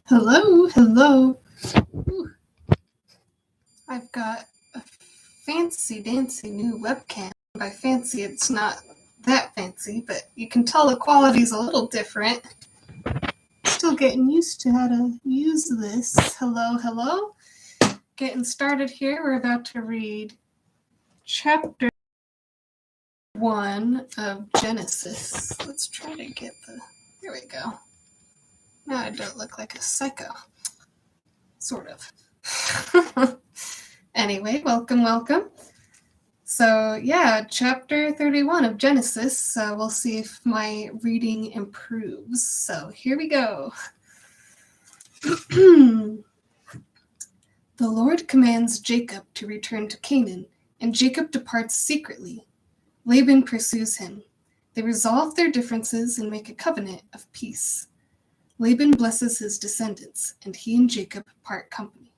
Hello. Ooh, I've got a fancy dancy new webcam. By fancy, it's not that fancy, but you can tell the quality's a little different. Still getting used to how to use this. Hello. Getting started here. We're about to read chapter 1 of Genesis. Let's try to get there we go. Now I don't look like a psycho. Sort of. Anyway, welcome. So, yeah, chapter 31 of Genesis. We'll see if my reading improves. So, here we go. The Lord commands Jacob to return to Canaan, and Jacob departs secretly. Laban pursues him. They resolve their differences and make a covenant of peace. Laban blesses his descendants, and he and Jacob part company.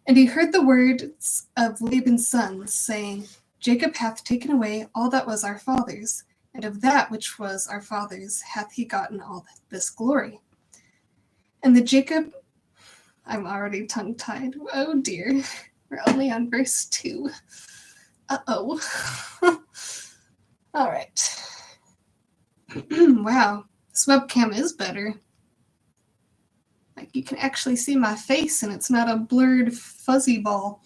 And he heard the words of Laban's sons, saying, Jacob hath taken away all that was our father's, and of that which was our father's hath he gotten all this glory. And the Jacob, I'm already tongue-tied. Oh dear, we're only on verse 2. Uh-oh. All right. Wow, this webcam is better. Like, you can actually see my face and it's not a blurred fuzzy ball.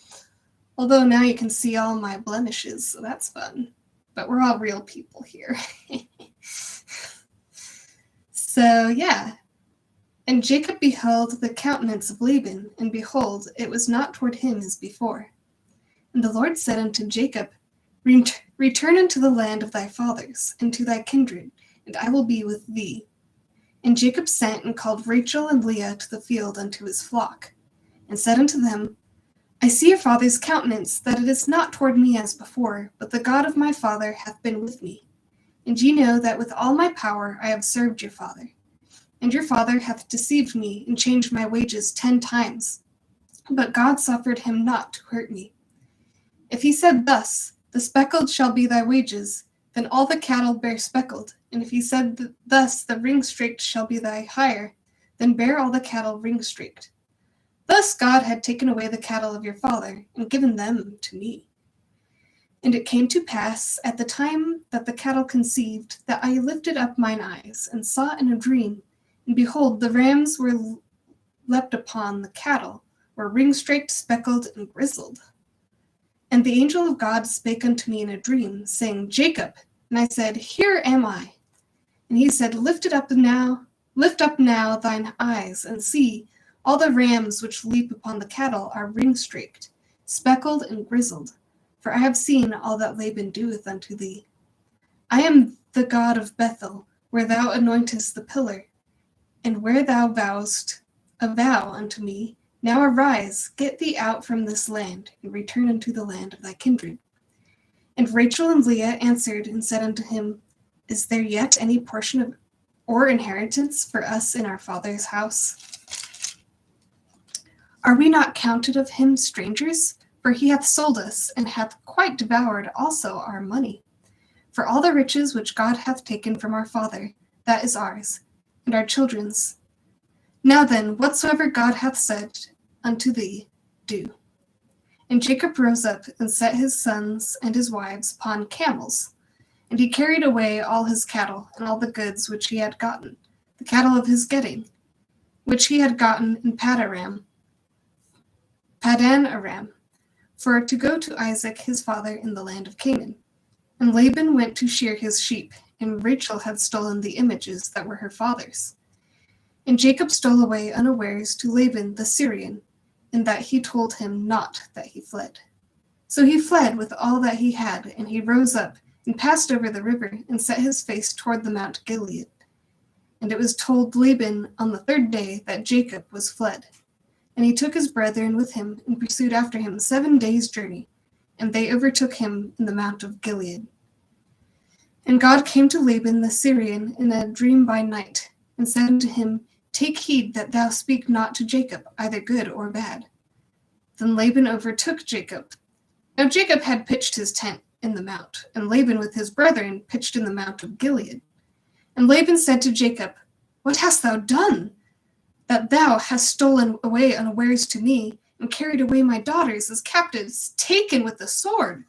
Although now you can see all my blemishes, so that's fun. But we're all real people here. So, yeah. And Jacob beheld the countenance of Laban, and behold, it was not toward him as before. And the Lord said unto Jacob, Return unto the land of thy fathers, and to thy kindred, and I will be with thee. And Jacob sent and called Rachel and Leah to the field unto his flock, and said unto them, I see your father's countenance, that it is not toward me as before, but the God of my father hath been with me. And ye know that with all my power I have served your father. And your father hath deceived me, and changed my wages 10 times. But God suffered him not to hurt me. If he said thus, The speckled shall be thy wages, then all the cattle bear speckled. And if he said thus, the ring-streaked shall be thy hire, then bear all the cattle ring-streaked. Thus God had taken away the cattle of your father, and given them to me. And it came to pass, at the time that the cattle conceived, that I lifted up mine eyes, and saw in a dream, and behold, the rams were leapt upon the cattle, were ring-streaked, speckled, and grizzled. And the angel of God spake unto me in a dream, saying, Jacob. And I said, Here am I. And he said, Lift up now thine eyes, and see, all the rams which leap upon the cattle are ring-streaked, speckled, and grizzled. For I have seen all that Laban doeth unto thee. I am the God of Bethel, where thou anointest the pillar, and where thou vowest a vow unto me. Now arise, get thee out from this land, and return unto the land of thy kindred. And Rachel and Leah answered and said unto him, Is there yet any portion of or inheritance for us in our father's house? Are we not counted of him strangers? For he hath sold us, and hath quite devoured also our money. For all the riches which God hath taken from our father, that is ours, and our children's. Now then, whatsoever God hath said unto thee, do. And Jacob rose up and set his sons and his wives upon camels. And he carried away all his cattle, and all the goods which he had gotten, the cattle of his getting, which he had gotten in Padan Aram, for to go to Isaac his father in the land of Canaan. And Laban went to shear his sheep, and Rachel had stolen the images that were her father's. And Jacob stole away unawares to Laban the Syrian, in that he told him not that he fled. So he fled with all that he had, and he rose up, and passed over the river, and set his face toward the Mount Gilead. And it was told Laban on the 3rd day that Jacob was fled. And he took his brethren with him, and pursued after him 7 days' journey, and they overtook him in the Mount of Gilead. And God came to Laban the Syrian in a dream by night, and said unto him, Take heed that thou speak not to Jacob, either good or bad. Then Laban overtook Jacob. Now Jacob had pitched his tent in the mount, and Laban with his brethren pitched in the Mount of Gilead. And Laban said to Jacob, What hast thou done? that thou hast stolen away unawares to me, and carried away my daughters as captives, taken with the sword.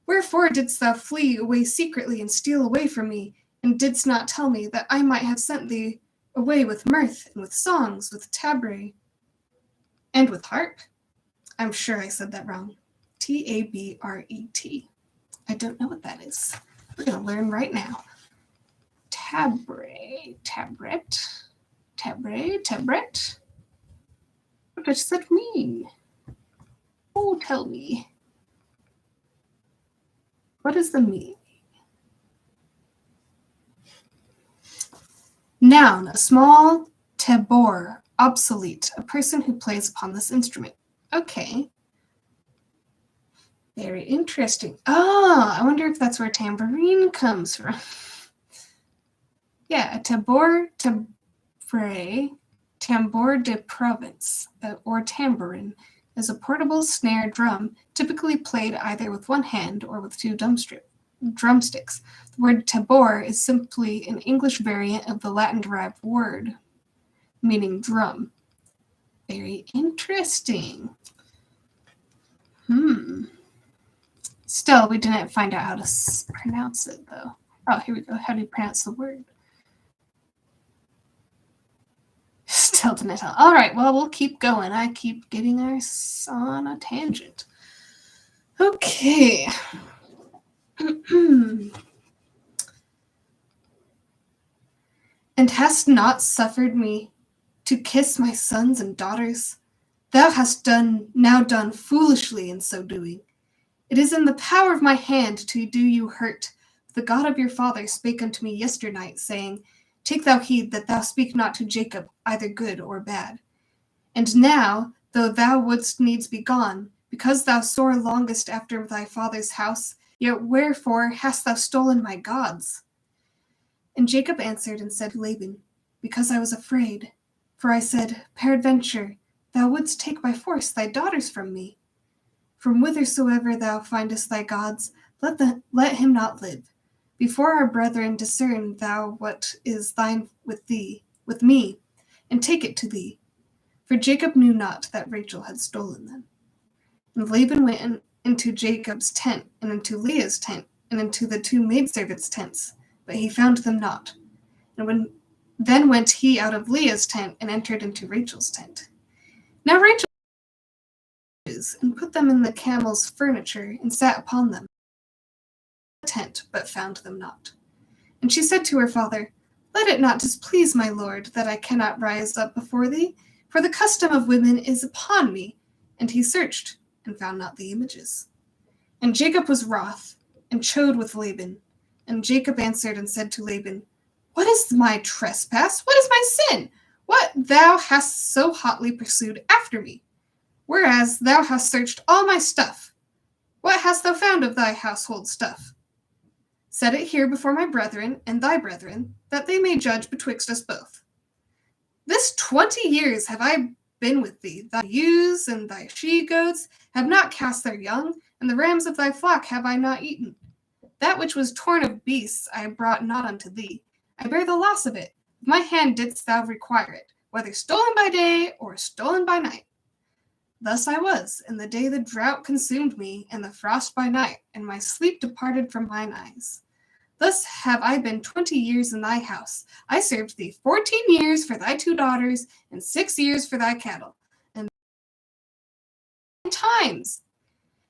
Wherefore didst thou flee away secretly and steal away from me, and didst not tell me that I might have sent thee away with mirth and with songs, with tabret, and with harp? I'm sure I said that wrong. Tabret. I don't know what that is. We're going to learn right now. Tabret. What does that mean? Oh, tell me. What is the meaning? Noun, a small tabor, obsolete, a person who plays upon this instrument. Okay. Very interesting. Oh, I wonder if that's where tambourine comes from. Yeah, a tabor, tambour de province, or tambourine, is a portable snare drum typically played either with one hand or with two drumsticks. The word tabor is simply an English variant of the Latin-derived word, meaning drum. Very interesting. Still, we didn't find out how to pronounce it, though. Oh, here we go. How do you pronounce the word? Still didn't tell. All right, well, we'll keep going. I keep getting us on a tangent. Okay. And hast not suffered me to kiss my sons and daughters? Thou hast now done foolishly in so doing. It is in the power of my hand to do you hurt. The God of your father spake unto me yesternight, saying, Take thou heed that thou speak not to Jacob either good or bad. And now, though thou wouldst needs be gone, because thou sore longest after thy father's house, yet wherefore hast thou stolen my gods? And Jacob answered and said to Laban, Because I was afraid. For I said, Peradventure, thou wouldst take by force thy daughters from me. From whithersoever thou findest thy gods, let him not live. Before our brethren discern thou what is thine with me, and take it to thee. For Jacob knew not that Rachel had stolen them. And Laban went into Jacob's tent, and into Leah's tent, and into the two maidservants' tents, but he found them not. And then went he out of Leah's tent, and entered into Rachel's tent. Now Rachel and put them in the camel's furniture, and sat upon them. Tent, but found them not. And she said to her father, Let it not displease my lord that I cannot rise up before thee, for the custom of women is upon me. And he searched, and found not the images. And Jacob was wroth, and chode with Laban. And Jacob answered and said to Laban, What is my trespass? What is my sin? What thou hast so hotly pursued after me? Whereas thou hast searched all my stuff. What hast thou found of thy household stuff? Set it here before my brethren and thy brethren, that they may judge betwixt us both. This 20 years have I been with thee. Thy ewes and thy she-goats have not cast their young, and the rams of thy flock have I not eaten. That which was torn of beasts I brought not unto thee. I bear the loss of it. With my hand didst thou require it, whether stolen by day or stolen by night. Thus I was, in the day the drought consumed me, and the frost by night, and my sleep departed from mine eyes. Thus have I been 20 years in thy house. I served thee 14 years for thy 2 daughters, and 6 years for thy cattle, and times.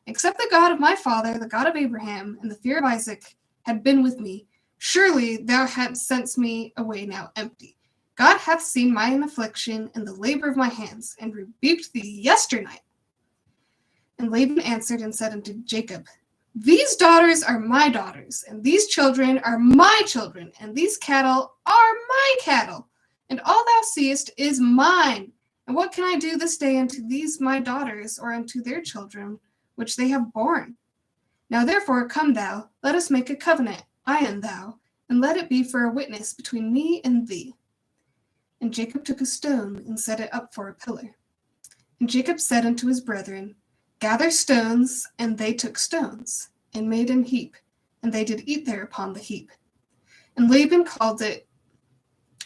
Except the God of my father, the God of Abraham, and the fear of Isaac had been with me, surely thou hadst sent me away now empty. God hath seen mine affliction and the labor of my hands, and rebuked thee yesternight. And Laban answered and said unto Jacob, These daughters are my daughters, and these children are my children, and these cattle are my cattle, and all thou seest is mine. And what can I do this day unto these my daughters, or unto their children, which they have borne? Now therefore come thou, let us make a covenant, I and thou, and let it be for a witness between me and thee. And Jacob took a stone, and set it up for a pillar. And Jacob said unto his brethren, Gather stones, and they took stones, and made an heap, and they did eat there upon the heap. And Laban called it,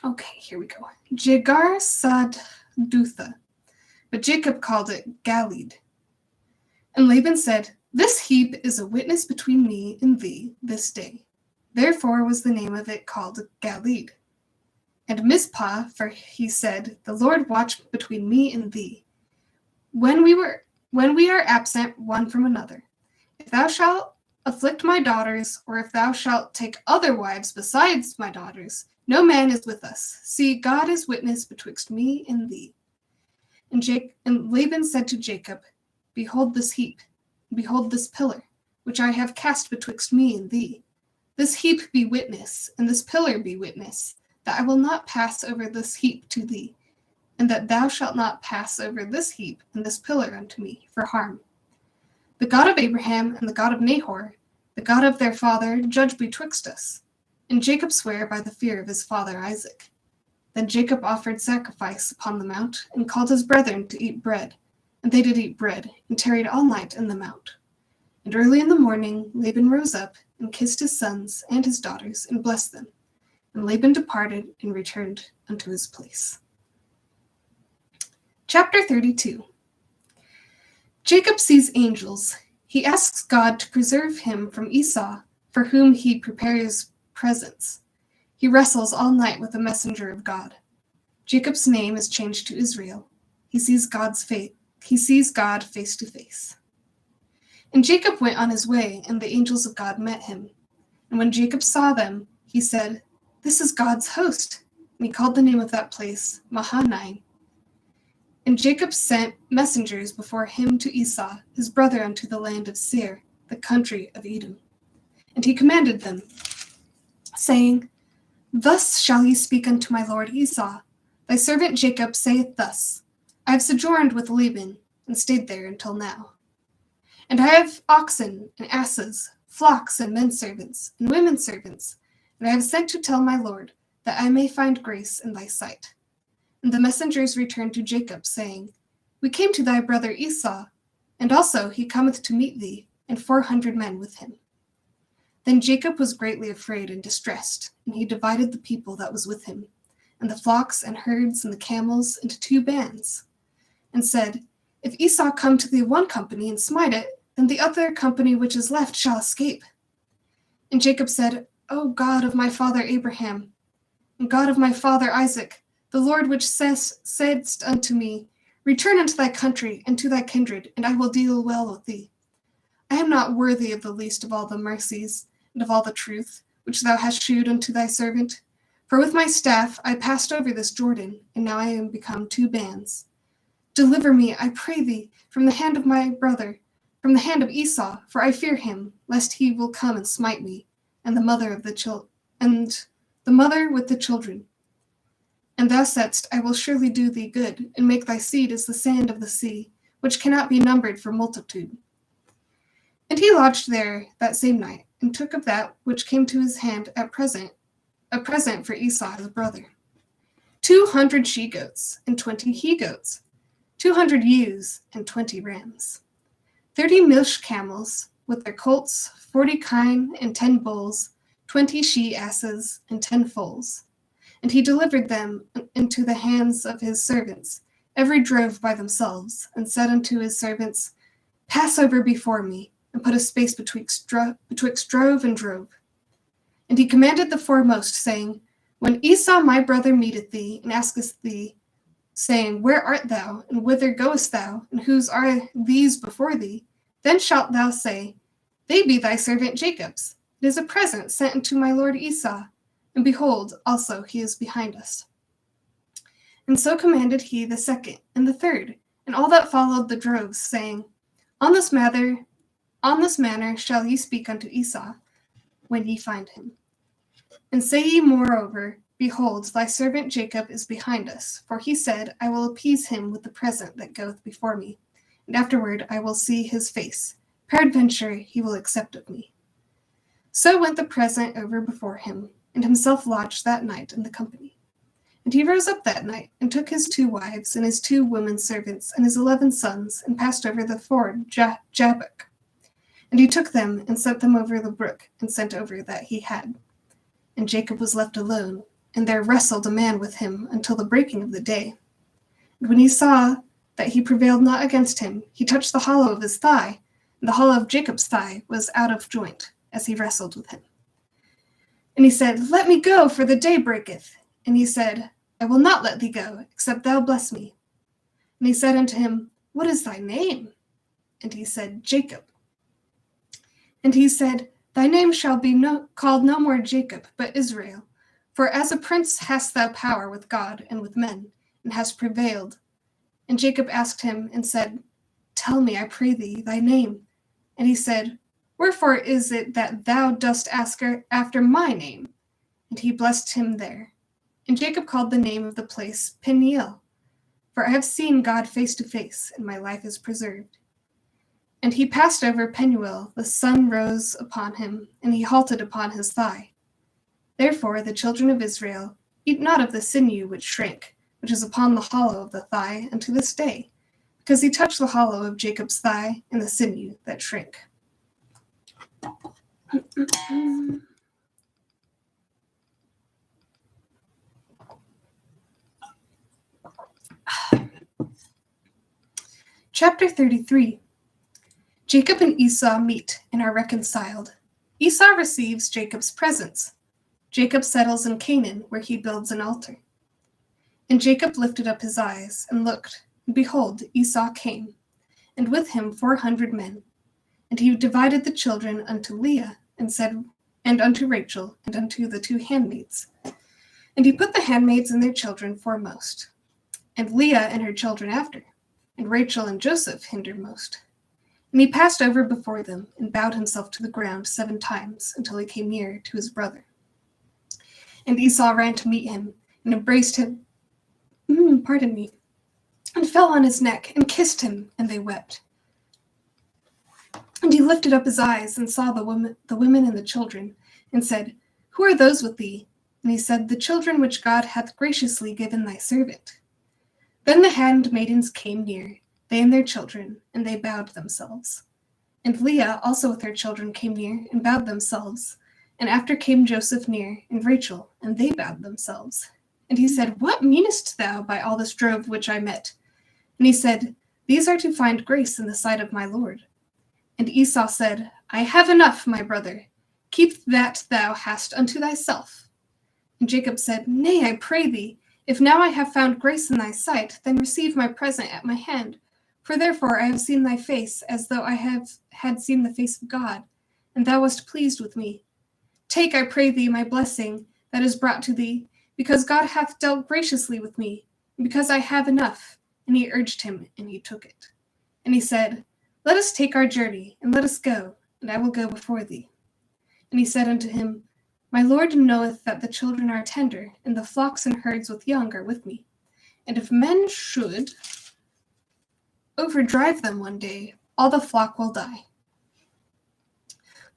okay, here we go, Jegar Dutha, but Jacob called it Galeed. And Laban said, "This heap is a witness between me and thee this day." Therefore was the name of it called Galeed. And Mizpah, for he said, "The Lord watch between me and thee, when we are absent one from another. If thou shalt afflict my daughters, or if thou shalt take other wives besides my daughters, no man is with us. See, God is witness betwixt me and thee." And Laban said to Jacob, "Behold this heap, behold this pillar, which I have cast betwixt me and thee. This heap be witness, and this pillar be witness, that I will not pass over this heap to thee, and that thou shalt not pass over this heap and this pillar unto me for harm. The God of Abraham and the God of Nahor, the God of their father, judge betwixt us." And Jacob sware by the fear of his father Isaac. Then Jacob offered sacrifice upon the mount, and called his brethren to eat bread. And they did eat bread, and tarried all night in the mount. And early in the morning Laban rose up, and kissed his sons and his daughters, and blessed them. And Laban departed, and returned unto his place. Chapter 32. Jacob sees angels. He asks God to preserve him from Esau, for whom he prepares presents. He wrestles all night with the messenger of God. Jacob's name is changed to Israel. He sees God face to face. And Jacob went on his way, and the angels of God met him. And when Jacob saw them, he said, "This is God's host." And he called the name of that place Mahanaim. And Jacob sent messengers before him to Esau, his brother, unto the land of Seir, the country of Edom. And he commanded them, saying, "Thus shall ye speak unto my lord Esau. Thy servant Jacob saith thus, I have sojourned with Laban, and stayed there until now. And I have oxen and asses, flocks and men servants, and women servants, and I have sent to tell my lord, that I may find grace in thy sight." And the messengers returned to Jacob, saying, "We came to thy brother Esau, and also he cometh to meet thee, and 400 men with him." Then Jacob was greatly afraid and distressed, and he divided the people that was with him, and the flocks and herds and the camels into 2 bands, and said, "If Esau come to the one company and smite it, then the other company which is left shall escape." And Jacob said, "O God of my father Abraham, and God of my father Isaac, the Lord which saidst unto me, Return unto thy country and to thy kindred, and I will deal well with thee. I am not worthy of the least of all the mercies and of all the truth which thou hast shewed unto thy servant. For with my staff I passed over this Jordan, and now I am become 2 bands. Deliver me, I pray thee, from the hand of my brother, from the hand of Esau, for I fear him, lest he will come and smite me, and the mother with the children. And thou saidst, I will surely do thee good, and make thy seed as the sand of the sea, which cannot be numbered for multitude." And he lodged there that same night, and took of that which came to his hand a present for Esau his brother, 200 she-goats, and 20 he-goats, 200 ewes, and 20 rams, 30 milch camels, with their colts, 40 kine, and 10 bulls, 20 she-asses, and 10 foals. And he delivered them into the hands of his servants, every drove by themselves, and said unto his servants, "Pass over before me, and put a space betwixt drove and drove." And he commanded the foremost, saying, "When Esau my brother meeteth thee, and asketh thee, saying, Where art thou, and whither goest thou, and whose are these before thee? Then shalt thou say, They be thy servant Jacob's. It is a present sent unto my lord Esau, and behold, also he is behind us." And so commanded he the second and the third, and all that followed the droves, saying, On this manner shall ye speak unto Esau, when ye find him. And say ye moreover, Behold, thy servant Jacob is behind us, for he said, I will appease him with the present that goeth before me, and afterward I will see his face. Peradventure he will accept of me. So went the present over before him, and himself lodged that night in the company. And he rose up that night, and took his 2 wives, and his 2 women servants, and his 11 sons, and passed over the ford Jabbok. And he took them, and sent them over the brook, and sent over that he had. And Jacob was left alone, and there wrestled a man with him until the breaking of the day. And when he saw that he prevailed not against him, he touched the hollow of his thigh, and the hollow of Jacob's thigh was out of joint, as he wrestled with him. And he said, Let me go, for the day breaketh. And he said, I will not let thee go, except thou bless me. And he said unto him, What is thy name? And he said, Jacob. And he said, Thy name shall be called no more Jacob, but Israel. For as a prince hast thou power with God and with men, and hast prevailed. And Jacob asked him and said, Tell me, I pray thee, thy name. And he said, Wherefore is it that thou dost ask after my name? And he blessed him there. And Jacob called the name of the place Peniel, for I have seen God face to face, and my life is preserved. And he passed over Penuel, the sun rose upon him, and he halted upon his thigh. Therefore the children of Israel eat not of the sinew which shrank, which is upon the hollow of the thigh unto this day, because he touched the hollow of Jacob's thigh and the sinew that shrank. Chapter 33. Jacob and Esau meet and are reconciled. Esau receives Jacob's presents. Jacob settles in Canaan, where he builds an altar. And Jacob lifted up his eyes and looked, and behold, Esau came, and with him 400 men. And he divided the children unto Leah, and said, and unto Rachel, and unto the 2 handmaids. And he put the handmaids and their children foremost, and Leah and her children after, and Rachel and Joseph hindermost. And he passed over before them, and bowed himself to the ground 7 times, until he came near to his brother. And Esau ran to meet him, and embraced him, and fell on his neck, and kissed him, and they wept. And he lifted up his eyes, and saw the women and the children, and said, Who are those with thee? And he said, The children which God hath graciously given thy servant. Then the handmaidens came near, they and their children, and they bowed themselves. And Leah also with her children came near, and bowed themselves. And after came Joseph near, and Rachel, and they bowed themselves. And he said, What meanest thou by all this drove which I met? And he said, These are to find grace in the sight of my Lord. And Esau said, I have enough, my brother. Keep that thou hast unto thyself. And Jacob said, Nay, I pray thee, if now I have found grace in thy sight, then receive my present at my hand. For therefore I have seen thy face, as though I had seen the face of God, and thou wast pleased with me. Take, I pray thee, my blessing that is brought to thee, because God hath dealt graciously with me, and because I have enough. And he urged him, and he took it. And he said, Let us take our journey, and let us go, and I will go before thee. And he said unto him, My Lord knoweth that the children are tender, and the flocks and herds with young are with me. And if men should overdrive them one day, all the flock will die.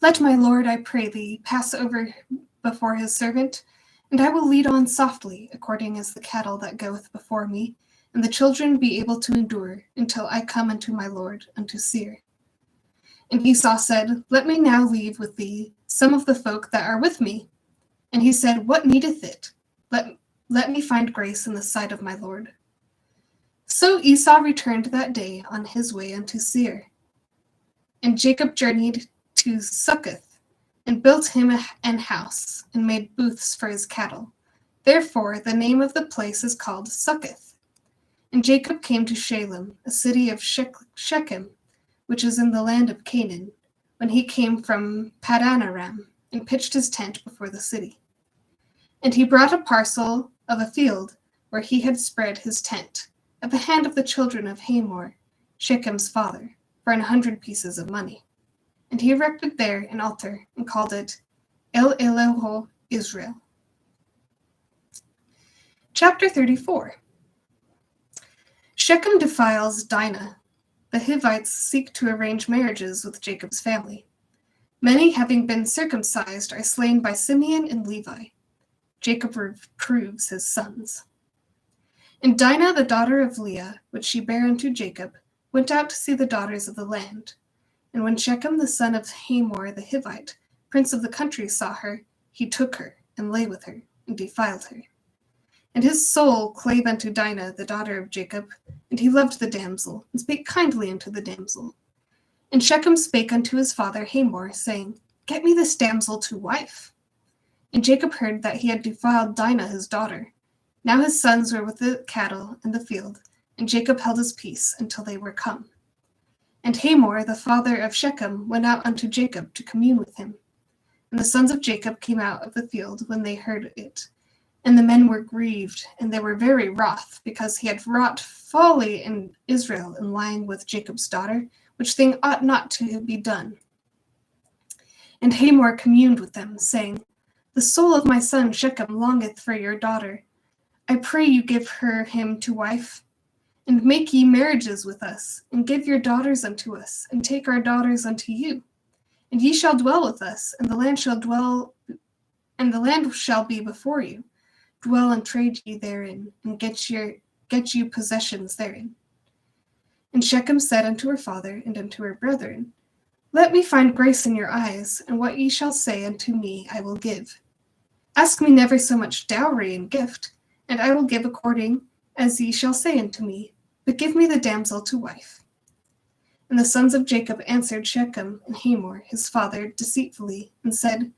Let my Lord, I pray thee, pass over before his servant, and I will lead on softly, according as the cattle that goeth before me, and the children be able to endure, until I come unto my Lord, unto Seir. And Esau said, Let me now leave with thee some of the folk that are with me. And he said, What needeth it? Let me find grace in the sight of my Lord. So Esau returned that day on his way unto Seir. And Jacob journeyed to Succoth, and built him an house, and made booths for his cattle. Therefore the name of the place is called Succoth. And Jacob came to Shalem, a city of Shechem, which is in the land of Canaan, when he came from Padanaram, and pitched his tent before the city. And he brought a parcel of a field where he had spread his tent, at the hand of the children of Hamor, Shechem's father, for 100 pieces of money. And he erected there an altar, and called it El Eloho Israel. Chapter 34. Shechem defiles Dinah. The Hivites seek to arrange marriages with Jacob's family. Many, having been circumcised, are slain by Simeon and Levi. Jacob reproves his sons. And Dinah, the daughter of Leah, which she bare unto Jacob, went out to see the daughters of the land. And when Shechem, the son of Hamor the Hivite, prince of the country, saw her, he took her, and lay with her, and defiled her. And his soul clave unto Dinah, the daughter of Jacob, and he loved the damsel, and spake kindly unto the damsel. And Shechem spake unto his father Hamor, saying, Get me this damsel to wife. And Jacob heard that he had defiled Dinah his daughter. Now his sons were with the cattle in the field, and Jacob held his peace until they were come. And Hamor, the father of Shechem, went out unto Jacob to commune with him. And the sons of Jacob came out of the field when they heard it. And the men were grieved, and they were very wroth, because he had wrought folly in Israel in lying with Jacob's daughter, which thing ought not to be done. And Hamor communed with them, saying, The soul of my son Shechem longeth for your daughter. I pray you give her him to wife, and make ye marriages with us, and give your daughters unto us, and take our daughters unto you. And ye shall dwell with us, and the land shall be before you. Dwell and trade ye therein, and get you possessions therein. And Shechem said unto her father and unto her brethren, Let me find grace in your eyes, and what ye shall say unto me I will give. Ask me never so much dowry and gift, and I will give according as ye shall say unto me, but give me the damsel to wife. And the sons of Jacob answered Shechem and Hamor his father deceitfully, and said,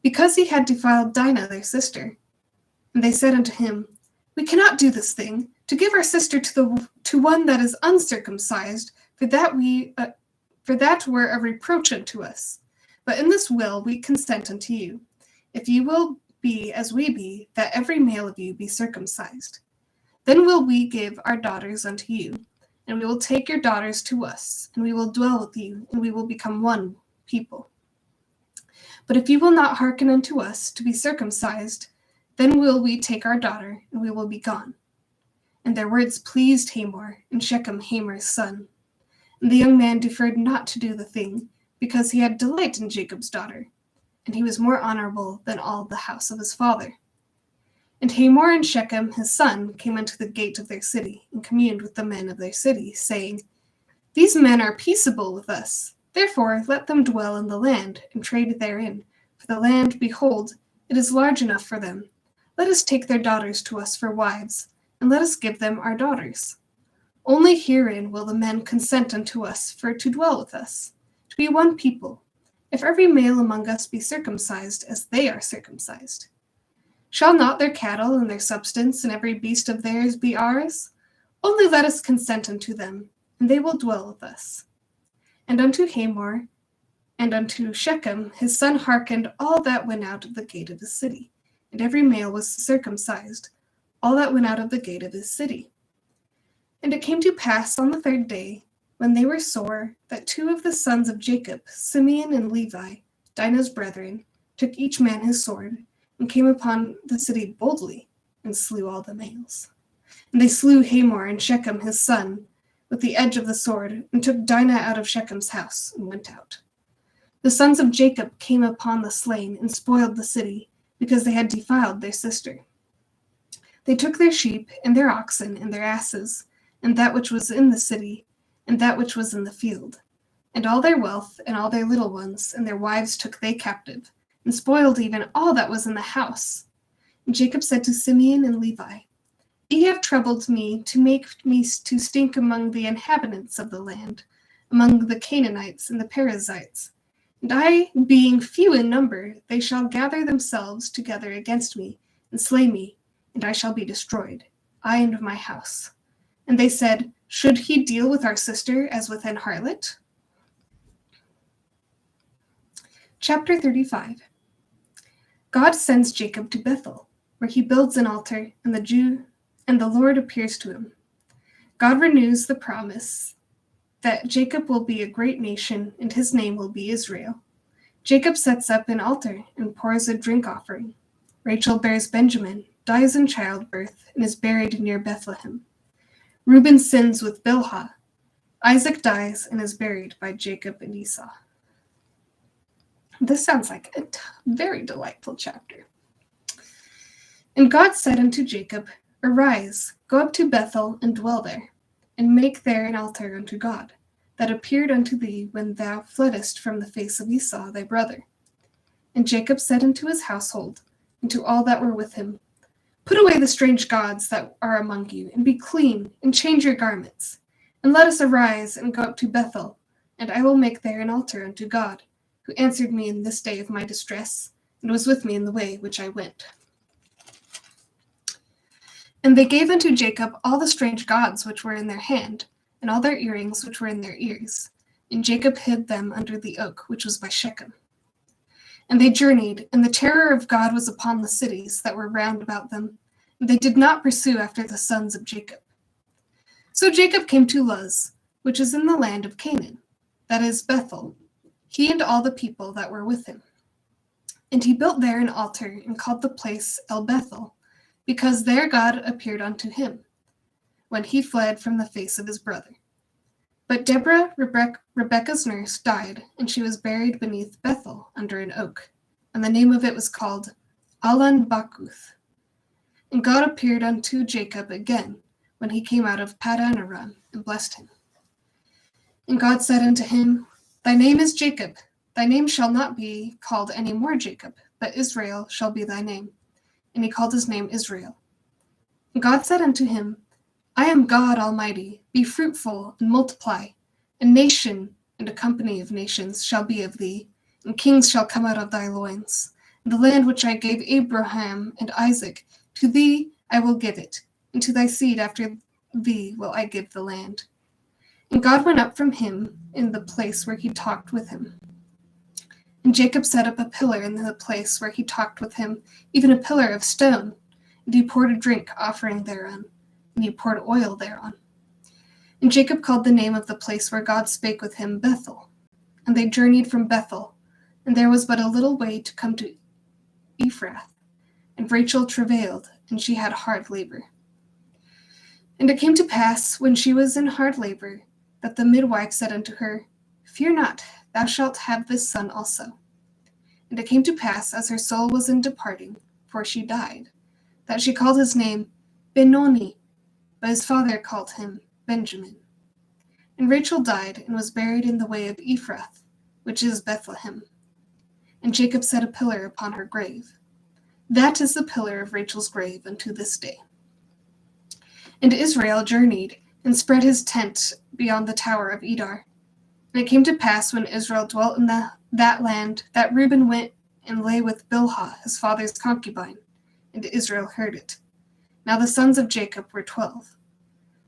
Because he had defiled Dinah their sister. And they said unto him, We cannot do this thing, to give our sister to one that is uncircumcised, for that were a reproach unto us. But in this will we consent unto you, if ye will be as we be, that every male of you be circumcised. Then will we give our daughters unto you, and we will take your daughters to us, and we will dwell with you, and we will become one people. But if you will not hearken unto us to be circumcised, then will we take our daughter, and we will be gone. And their words pleased Hamor, and Shechem Hamor's son. And the young man deferred not to do the thing, because he had delight in Jacob's daughter, and he was more honorable than all the house of his father. And Hamor and Shechem his son came unto the gate of their city, and communed with the men of their city, saying, These men are peaceable with us, therefore let them dwell in the land, and trade therein. For the land, behold, it is large enough for them. Let us take their daughters to us for wives, and let us give them our daughters. Only herein will the men consent unto us for to dwell with us, to be one people, if every male among us be circumcised as they are circumcised. Shall not their cattle and their substance and every beast of theirs be ours? Only let us consent unto them, and they will dwell with us. And unto Hamor and unto Shechem his son hearkened all that went out of the gate of his city, and every male was circumcised, all that went out of the gate of his city. And it came to pass on the third day, when they were sore, that two of the sons of Jacob, Simeon and Levi, Dinah's brethren, took each man his sword, and came upon the city boldly, and slew all the males. And they slew Hamor and Shechem his son with the edge of the sword, and took Dinah out of Shechem's house, and went out. The sons of Jacob came upon the slain, and spoiled the city, because they had defiled their sister. They took their sheep, and their oxen, and their asses, and that which was in the city, and that which was in the field. And all their wealth, and all their little ones, and their wives took they captive, and spoiled even all that was in the house. And Jacob said to Simeon and Levi, Ye have troubled me to make me to stink among the inhabitants of the land, among the Canaanites and the Perizzites. And I, being few in number, they shall gather themselves together against me, and slay me, and I shall be destroyed, I and my house. And they said, Should he deal with our sister as with an harlot? Chapter 35. God sends Jacob to Bethel, where he builds an altar, and the Lord appears to him. God renews the promise that Jacob will be a great nation, and his name will be Israel. Jacob sets up an altar and pours a drink offering. Rachel bears Benjamin, dies in childbirth, and is buried near Bethlehem. Reuben sins with Bilhah. Isaac dies and is buried by Jacob and Esau. This sounds like a very delightful chapter. And God said unto Jacob, Arise, go up to Bethel, and dwell there, and make there an altar unto God, that appeared unto thee when thou fleddest from the face of Esau thy brother. And Jacob said unto his household, and to all that were with him, Put away the strange gods that are among you, and be clean, and change your garments. And let us arise and go up to Bethel, and I will make there an altar unto God, who answered me in this day of my distress, and was with me in the way which I went. And they gave unto Jacob all the strange gods which were in their hand, and all their earrings which were in their ears. And Jacob hid them under the oak which was by Shechem. And they journeyed, and the terror of God was upon the cities that were round about them, and they did not pursue after the sons of Jacob. So Jacob came to Luz, which is in the land of Canaan, that is Bethel, he and all the people that were with him. And he built there an altar, and called the place El Bethel, because there God appeared unto him, when he fled from the face of his brother. But Deborah, Rebekah's nurse, died, and she was buried beneath Bethel under an oak, and the name of it was called Alon Bakuth. And God appeared unto Jacob again, when he came out of Paddan Aram, and blessed him. And God said unto him, Thy name is Jacob. Thy name shall not be called any more Jacob, but Israel shall be thy name. And he called his name Israel. And God said unto him, I am God Almighty. Be fruitful and multiply. A nation and a company of nations shall be of thee, and kings shall come out of thy loins. And the land which I gave Abraham and Isaac, to thee I will give it, and to thy seed after thee will I give the land. And God went up from him in the place where he talked with him. And Jacob set up a pillar in the place where he talked with him, even a pillar of stone. And he poured a drink offering thereon, and he poured oil thereon. And Jacob called the name of the place where God spake with him Bethel. And they journeyed from Bethel, and there was but a little way to come to Ephrath. And Rachel travailed, and she had hard labor. And it came to pass, when she was in hard labor, that the midwife said unto her, Fear not, thou shalt have this son also. And it came to pass, as her soul was in departing, for she died, that she called his name Benoni, but his father called him Benjamin. And Rachel died, and was buried in the way of Ephrath, which is Bethlehem. And Jacob set a pillar upon her grave. That is the pillar of Rachel's grave unto this day. And Israel journeyed, and spread his tent beyond the tower of Edar. And it came to pass, when Israel dwelt in that land, that Reuben went and lay with Bilhah, his father's concubine, and Israel heard it. Now the sons of Jacob were 12.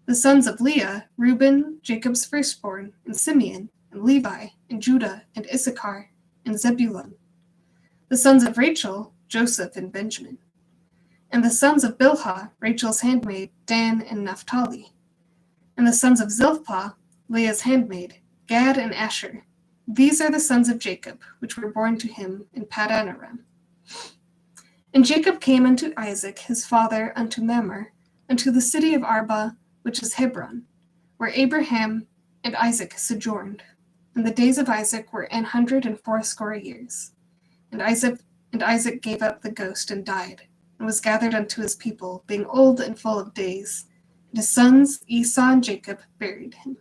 The sons of Leah, Reuben, Jacob's firstborn, and Simeon, and Levi, and Judah, and Issachar, and Zebulun. The sons of Rachel, Joseph and Benjamin. And the sons of Bilhah, Rachel's handmaid, Dan and Naphtali. And the sons of Zilpah, Leah's handmaid, Gad and Asher. These are the sons of Jacob, which were born to him in Paddan Aram. And Jacob came unto Isaac his father unto Mamre, unto the city of Arba, which is Hebron, where Abraham and Isaac sojourned. And the days of Isaac were 180 years. And Isaac gave up the ghost and died, and was gathered unto his people, being old and full of days. And his sons Esau and Jacob buried him.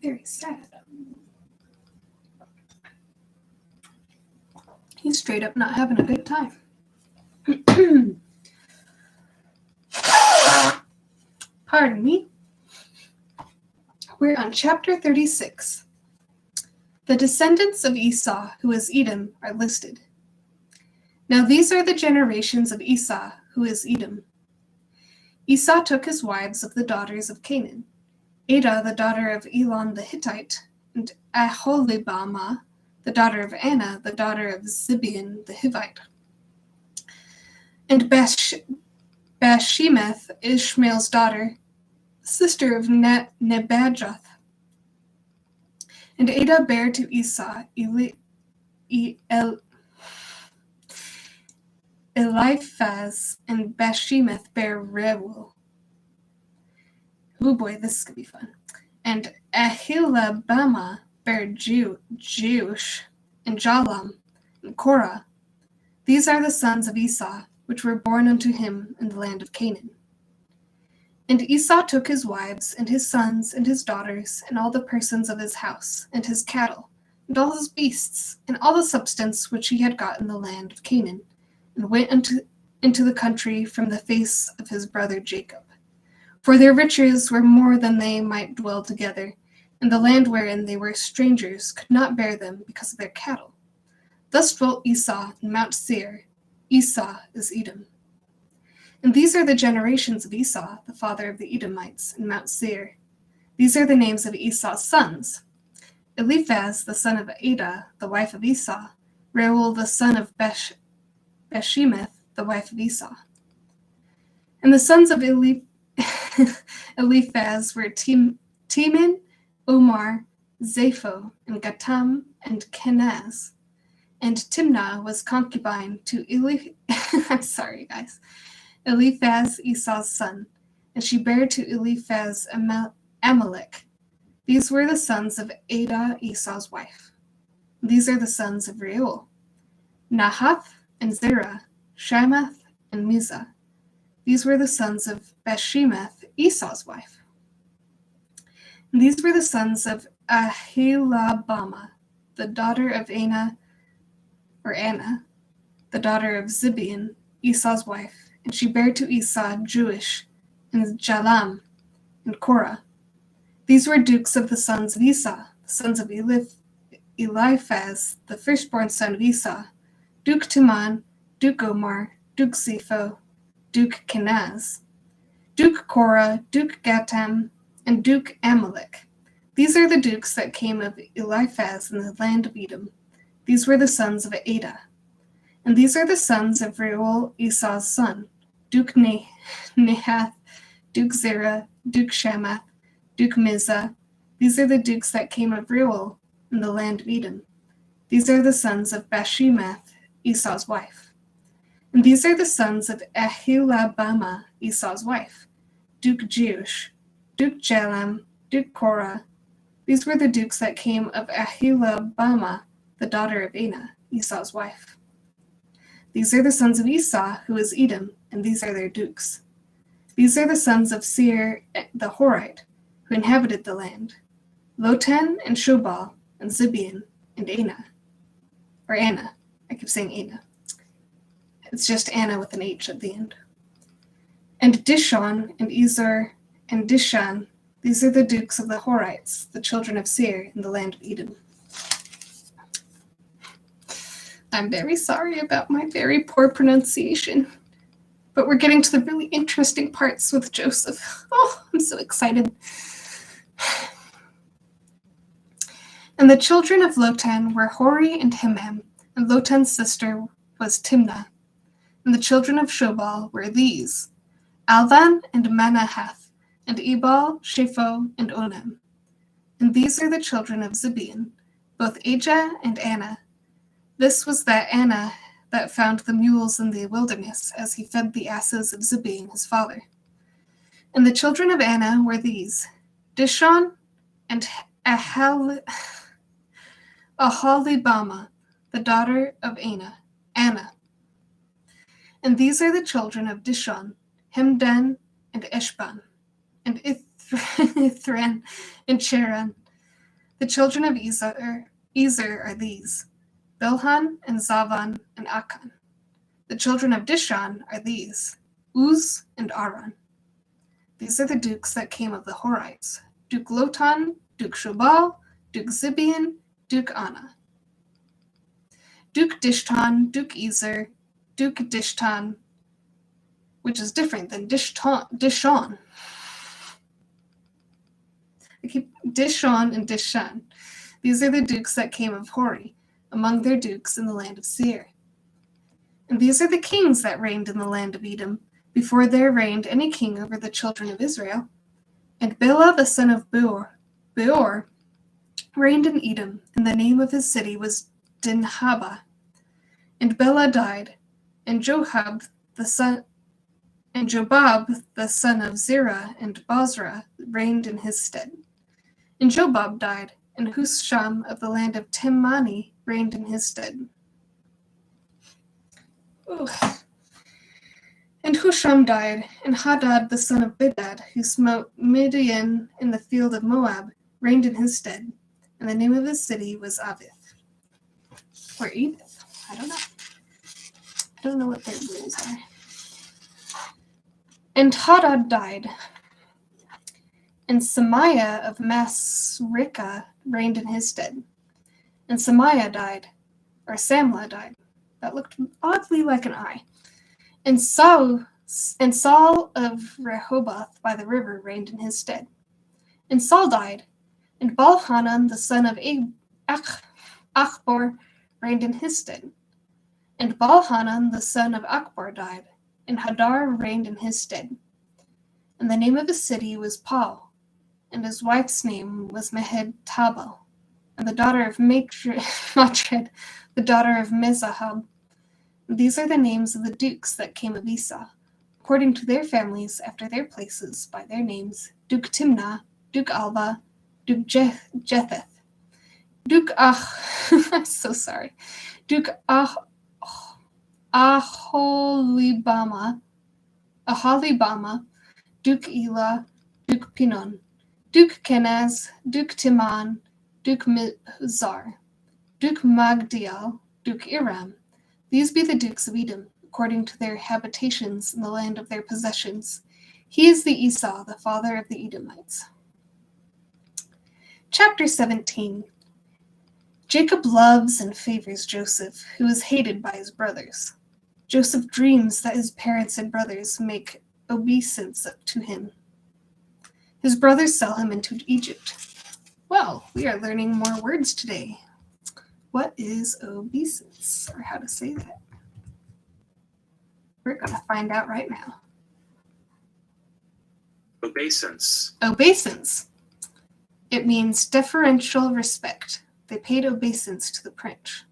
Very sad. He's straight up not having a good time. Pardon me. We're on chapter 36. The descendants of Esau, who is Edom, are listed. Now these are the generations of Esau, who is Edom. Esau took his wives of the daughters of Canaan, Adah the daughter of Elon the Hittite, and Aholibamah the daughter of Anna, the daughter of Zibeon the Hivite. And Bashemeth, Ishmael's daughter, sister of Nebajoth. And Adah bare to Esau Eliphaz, and Bashemeth bare Reuel. Oh boy, this is going to be fun. And Ahilabamah bare Jeush, and Jalam, and Korah. These are the sons of Esau, which were born unto him in the land of Canaan. And Esau took his wives, and his sons, and his daughters, and all the persons of his house, and his cattle, and all his beasts, and all the substance which he had got in the land of Canaan, and went into the country from the face of his brother Jacob. For their riches were more than they might dwell together, and the land wherein they were strangers could not bear them because of their cattle. Thus dwelt Esau in Mount Seir. Esau is Edom. And these are the generations of Esau, the father of the Edomites, in Mount Seir. These are the names of Esau's sons: Eliphaz, the son of Adah, the wife of Esau; Reuel, the son of Bashemath, the wife of Esau. And the sons of Eliphaz were Teman, Omar, Zapho, and Gatam, and Kenaz. And Timnah was concubine to Eliphaz, Esau's son, and she bare to Eliphaz Amalek. These were the sons of Adah, Esau's wife. These are the sons of Reuel: Nahath and Zerah, Shamath and Mizah. These were the sons of Bashemath, Esau's wife. And these were the sons of Ahilabbama, the daughter of Anna, the daughter of Zibeon, Esau's wife, and she bare to Esau Jewish, and Jalam, and Korah. These were dukes of the sons of Esau, the sons of Eliphaz, the firstborn son of Esau: Duke Teman, Duke Omar, Duke Zapho, Duke Kenaz, Duke Korah, Duke Gatam, and Duke Amalek. These are the dukes that came of Eliphaz in the land of Edom. These were the sons of Adah. And these are the sons of Reuel, Esau's son: Duke Nahath, Duke Zerah, Duke Shamath, Duke Mizah. These are the dukes that came of Reuel in the land of Edom. These are the sons of Bashemath, Esau's wife. And these are the sons of Ahilabbama, Esau's wife: Duke Jeush, Duke Jalam, Duke Korah. These were the dukes that came of Ahilabbama, the daughter of Anna, Esau's wife. These are the sons of Esau, who is Edom, and these are their dukes. These are the sons of Seir the Horite, who inhabited the land: Lotan and Shobal, and Zibeon, and Anna. Or Anna. I keep saying Anna. It's just Anna with an H at the end. And Dishon, and Ezer, and Dishan. These are the dukes of the Horites, the children of Seir in the land of Edom. I'm very sorry about my very poor pronunciation, but we're getting to the really interesting parts with Joseph. Oh, I'm so excited. And the children of Lotan were Hori and Himham, and Lotan's sister was Timnah. And the children of Shobal were these: Alvan and Manahath, and Ebal, Shepho, and Onem. And these are the children of Zibeon, both Ajah and Anna. This was that Anna that found the mules in the wilderness, as he fed the asses of Zibeon his father. And the children of Anna were these: Dishon and Aholibama, the daughter of Anna. And these are the children of Dishon: Hemdan and Eshban, and Ithran and Cheran. The children of Ezer are these: Bilhan and Zavan and Akan. The children of Dishon are these: Uz and Aran. These are the dukes that came of the Horites: Duke Lotan, Duke Shobal, Duke Zibeon, Duke Anna. Duke Dishtan, Duke Ezer, Duke Dishtan, which is different than Dishon. I keep Dishon and Dishan. These are the dukes that came of Hori, among their dukes in the land of Seir. And these are the kings that reigned in the land of Edom, before there reigned any king over the children of Israel. And Bela the son of Beor reigned in Edom, and the name of his city was Dinhabah. And Bela died, and Jobab the son of Zerah and Bozrah reigned in his stead. And Jobab died, and Husham of the land of Temani reigned in his stead. Ooh. And Husham died, and Hadad the son of Bedad, who smote Midian in the field of Moab, reigned in his stead. And the name of his city was Avith. Or Edith. I don't know. I don't know what their rules are. And Hadad died, and Samiah of Masrekah reigned in his stead. And Samlah died. That looked oddly like an I. And Saul of Rehoboth by the river reigned in his stead. And Saul died, and Baal-Hanan the son of Achbor reigned in his stead. And Baal-Hanan the son of Achbor died, and Hadar reigned in his stead. And the name of his city was Paul, and his wife's name was Mehed-Tabel, and the daughter of Matred, the daughter of Mezahab. These are the names of the dukes that came of Esau, according to their families after their places, by their names: Duke Timnah, Duke Alva, Duke Jetheth, Duke I'm so sorry, Duke Aholibama, Duke Elah, Duke Pinon, Duke Kenaz, Duke Timan, Duke Mizar, Duke Magdiel, Duke Iram. These be the dukes of Edom, according to their habitations in the land of their possessions. He is the Esau, the father of the Edomites. Chapter 17. Jacob loves and favors Joseph, who is hated by his brothers. Joseph dreams that his parents and brothers make obeisance to him. His brothers sell him into Egypt. Well, we are learning more words today. What is obeisance, or how to say that? We're going to find out right now. Obeisance. Obeisance. It means deferential respect. They paid obeisance to the prince.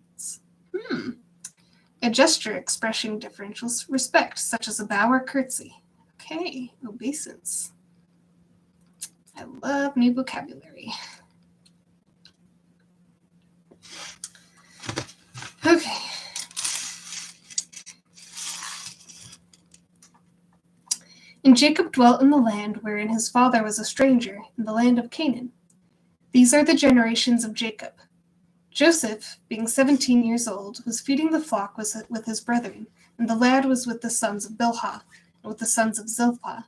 A gesture expressing deferential respect, such as a bow or curtsy. Okay, obeisance. I love new vocabulary. Okay. And Jacob dwelt in the land wherein his father was a stranger, in the land of Canaan. These are the generations of Jacob. Joseph, being 17 years old, was feeding the flock with his brethren, and the lad was with the sons of Bilhah, and with the sons of Zilpah,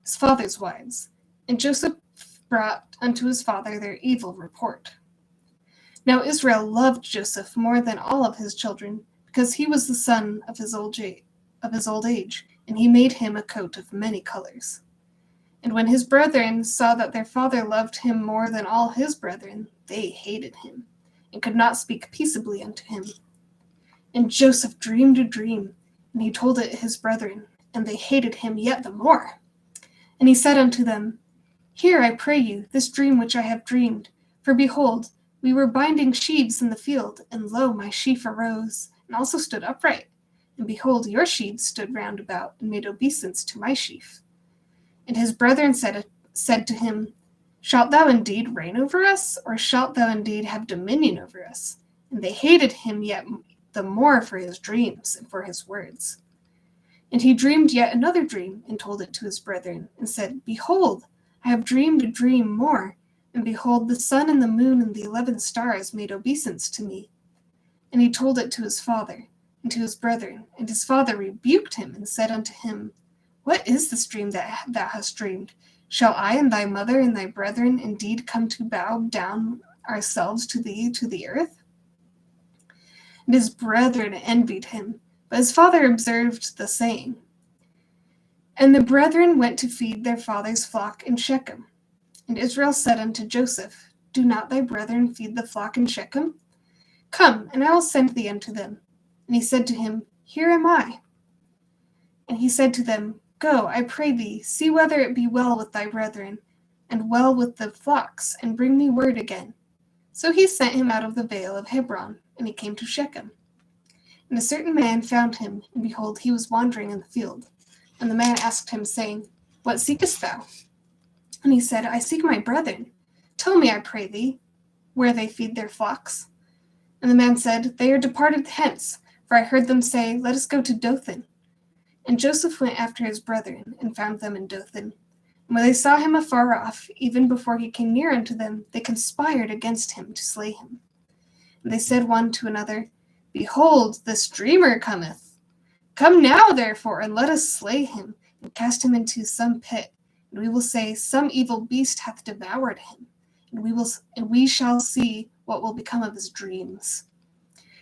his father's wives. And Joseph brought unto his father their evil report. Now Israel loved Joseph more than all of his children, because he was the son of his old age, and he made him a coat of many colors. And when his brethren saw that their father loved him more than all his brethren, they hated him, and could not speak peaceably unto him. And Joseph dreamed a dream, and he told it his brethren, and they hated him yet the more. And he said unto them, Hear, I pray you, this dream which I have dreamed. For behold, we were binding sheaves in the field, and lo, my sheaf arose, and also stood upright. And behold, your sheaves stood round about, and made obeisance to my sheaf. And his brethren said to him, Shalt thou indeed reign over us, or shalt thou indeed have dominion over us? And they hated him yet the more for his dreams and for his words. And he dreamed yet another dream, and told it to his brethren, and said, Behold, I have dreamed a dream more, and behold, the sun and the moon and the 11 stars made obeisance to me. And he told it to his father, and to his brethren, and his father rebuked him, and said unto him, What is this dream that thou hast dreamed? Shall I and thy mother and thy brethren indeed come to bow down ourselves to thee to the earth? And his brethren envied him, but his father observed the saying. And the brethren went to feed their father's flock in Shechem. And Israel said unto Joseph, Do not thy brethren feed the flock in Shechem? Come, and I will send thee unto them. And he said to him, Here am I. And he said to them, Go, I pray thee, see whether it be well with thy brethren, and well with the flocks, and bring me word again. So he sent him out of the vale of Hebron, and he came to Shechem. And a certain man found him, and behold, he was wandering in the field. And the man asked him, saying, What seekest thou? And he said, I seek my brethren. Tell me, I pray thee, where they feed their flocks. And the man said, They are departed hence, for I heard them say, Let us go to Dothan. And Joseph went after his brethren, and found them in Dothan. And when they saw him afar off, even before he came near unto them, they conspired against him to slay him. And they said one to another, Behold, this dreamer cometh. Come now, therefore, and let us slay him, and cast him into some pit, and we will say, Some evil beast hath devoured him, and we shall see what will become of his dreams.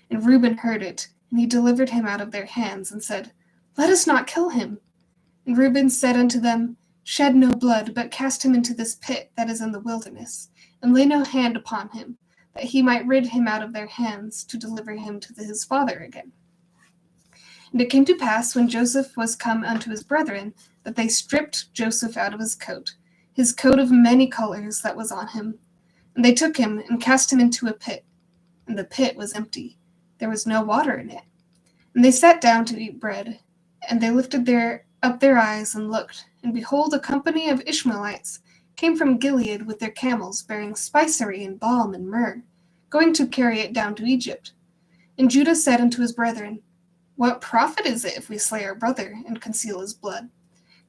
And Reuben heard it, and he delivered him out of their hands, and said, Let us not kill him. And Reuben said unto them, Shed no blood, but cast him into this pit that is in the wilderness, and lay no hand upon him, that he might rid him out of their hands, to deliver him to his father again. And it came to pass, when Joseph was come unto his brethren, that they stripped Joseph out of his coat of many colors that was on him. And they took him, and cast him into a pit. And the pit was empty, there was no water in it. And they sat down to eat bread, and they lifted up their eyes and looked, and behold, a company of Ishmaelites came from Gilead with their camels, bearing spicery and balm and myrrh, going to carry it down to Egypt. And Judah said unto his brethren, What profit is it if we slay our brother, and conceal his blood?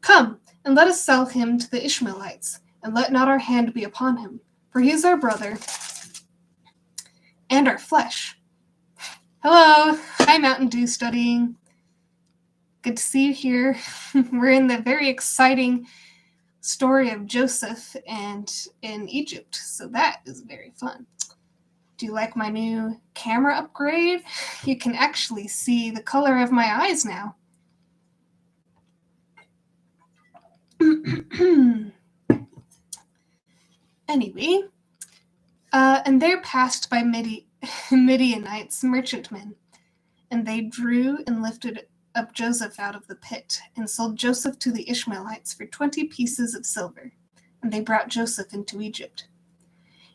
Come, and let us sell him to the Ishmaelites, and let not our hand be upon him, for he is our brother and our flesh. Hello, hi Mountain Dew studying. Good to see you here. We're in the very exciting story of Joseph and in Egypt, so that is very fun. Do you like my new camera upgrade? You can actually see the color of my eyes now. Anyway, and there passed by Midianites merchantmen, and they drew and lifted up Joseph out of the pit, and sold Joseph to the Ishmaelites for 20 pieces of silver, and they brought Joseph into Egypt.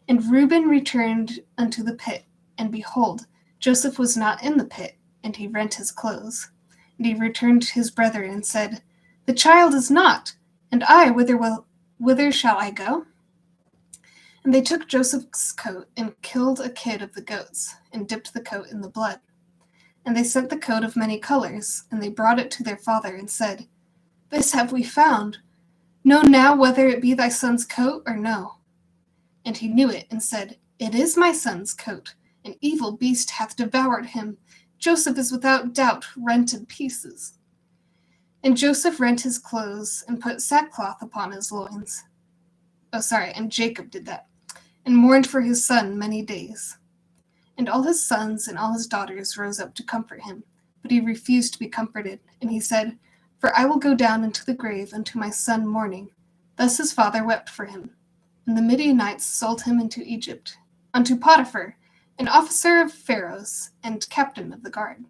And Reuben returned unto the pit, and behold, Joseph was not in the pit, and he rent his clothes. And he returned to his brethren, and said, The child is not, and I, whither shall I go? And they took Joseph's coat, and killed a kid of the goats, and dipped the coat in the blood. And they sent the coat of many colors, and they brought it to their father, and said, This have we found. Know now whether it be thy son's coat or no. And he knew it, and said, It is my son's coat. An evil beast hath devoured him. Joseph is without doubt rent in pieces. And Joseph rent his clothes, and put sackcloth upon his loins. And Jacob did that, and mourned for his son many days. And all his sons and all his daughters rose up to comfort him, but he refused to be comforted. And he said, For I will go down into the grave unto my son mourning. Thus his father wept for him. And the Midianites sold him into Egypt, unto Potiphar, an officer of Pharaoh's, and captain of the guard.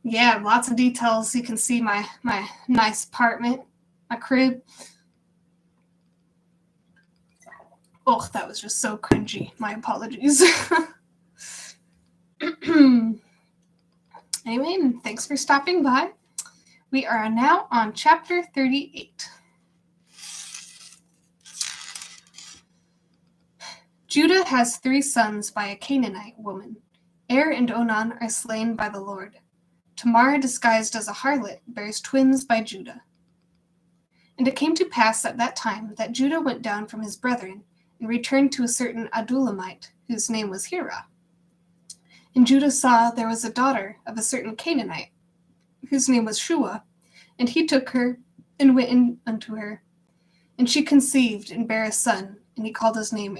Yeah, lots of details. You can see my nice apartment, my crib. Oh, that was just so cringy. My apologies. Anyway, thanks for stopping by. We are now on chapter 38. Judah has 3 sons by a Canaanite woman. And Onan are slain by the Lord. Tamar, disguised as a harlot, bears twins by Judah. And it came to pass at that time that Judah went down from his brethren, and returned to a certain Adullamite, whose name was Hira. And Judah saw there was a daughter of a certain Canaanite, whose name was Shua, and he took her, and went in unto her. And she conceived, and bare a son, and he called his name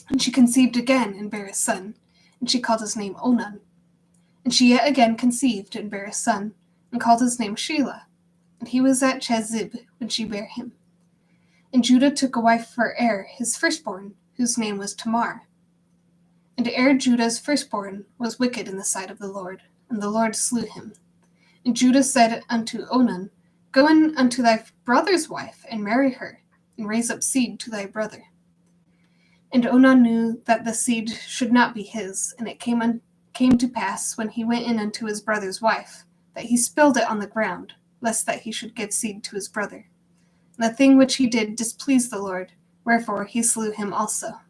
And she conceived again, and bare a son, and she called his name Onan. And she yet again conceived, and bare a son, and called his name Shelah. And he was at Chezib when she bare him. And Judah took a wife for his firstborn, whose name was Tamar. And Judah's firstborn, was wicked in the sight of the Lord, and the Lord slew him. And Judah said unto Onan, Go in unto thy brother's wife, and marry her, and raise up seed to thy brother. And Onan knew that the seed should not be his, and it came to pass, when he went in unto his brother's wife, that he spilled it on the ground, lest that he should give seed to his brother. And the thing which he did displeased the Lord, wherefore he slew him also.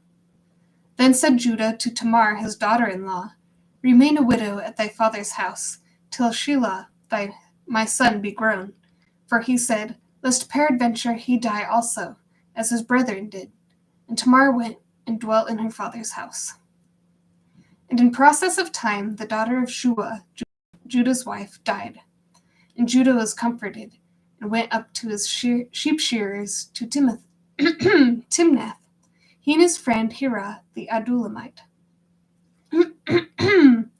Then said Judah to Tamar his daughter-in-law, Remain a widow at thy father's house, till Shelah my son be grown. For he said, Lest peradventure he die also, as his brethren did. And Tamar went and dwelt in her father's house. And in process of time, the daughter of Shua, Judah's wife, died. And Judah was comforted and went up to his sheep shearers to Timnath, he and his friend Hirah the Adullamite. And